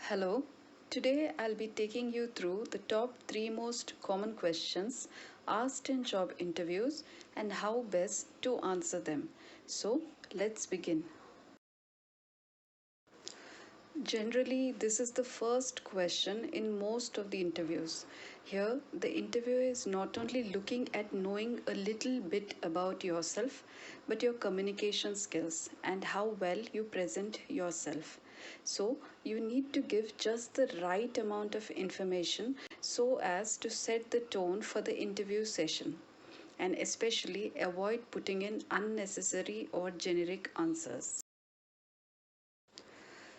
Hello. Today I'll be taking you through the top 3 most common questions asked in job interviews and how best to answer them. So, let's begin. Generally, this is the first question in most of the interviews. Here, the interviewer is not only looking at knowing a little bit about yourself, but your communication skills and how well you present yourself. So, you need to give just the right amount of information so as to set the tone for the interview session. And especially avoid putting in unnecessary or generic answers.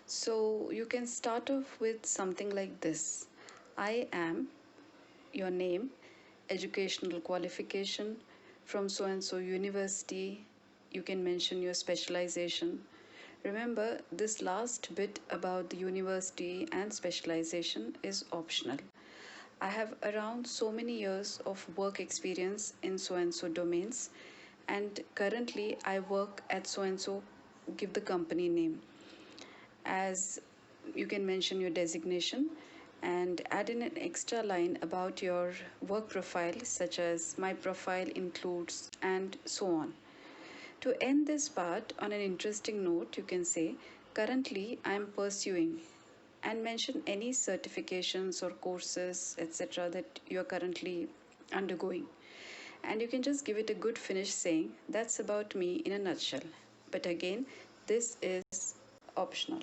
So you can start off with something like this. I am your name, educational qualification from so and so university. You can mention your specialization. Remember, this last bit about the university and specialization is optional. I have around so many years of work experience in so and so domains, and currently I work at so and so. Give the company name, as you can mention your designation and add in an extra line about your work profile, such as my profile includes, and so on. To end this part on an interesting note, you can say, currently I am pursuing, and mention any certifications or courses, etc., that you are currently undergoing. And you can just give it a good finish saying, that's about me in a nutshell. But again, this is optional.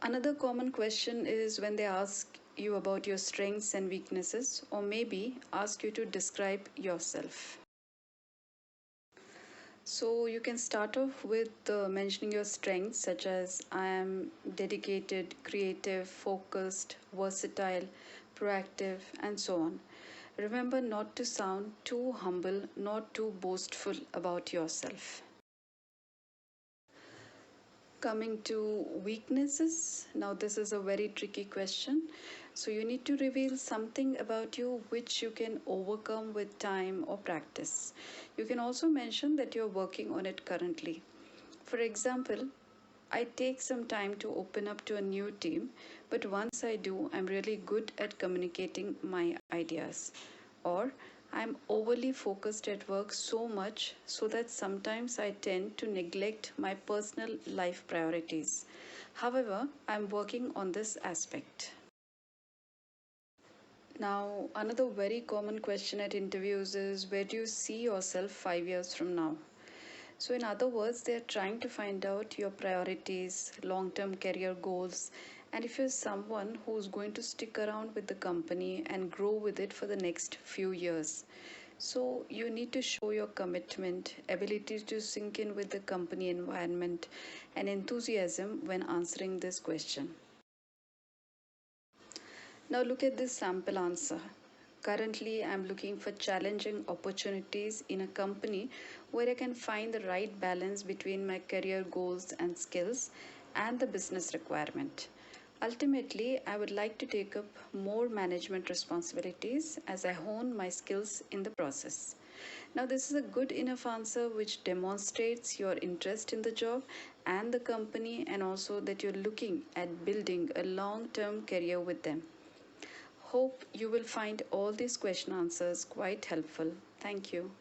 Another common question is when they ask you about your strengths and weaknesses, or maybe ask you to describe yourself. So you can start off with mentioning your strengths, such as I am dedicated, creative, focused, versatile, proactive, and so on. Remember not to sound too humble, not too boastful about yourself. Coming to weaknesses, now this is a very tricky question. So you need to reveal something about you which you can overcome with time or practice. You can also mention that you're working on it currently. For example, I take some time to open up to a new team, but once I do, I'm really good at communicating my ideas. Or I'm overly focused at work so much so that sometimes I tend to neglect my personal life priorities. However, I'm working on this aspect. Now, another very common question at interviews is, where do you see yourself 5 years from now? So, in other words, they're trying to find out your priorities, long term career goals, and if you're someone who's going to stick around with the company and grow with it for the next few years. So, you need to show your commitment, ability to sink in with the company environment, and enthusiasm when answering this question. Now, look at this sample answer. Currently, I'm looking for challenging opportunities in a company where I can find the right balance between my career goals and skills and the business requirement. Ultimately, I would like to take up more management responsibilities as I hone my skills in the process. Now, this is a good enough answer which demonstrates your interest in the job and the company, and also that you're looking at building a long term career with them. Hope you will find all these question answers quite helpful. Thank you.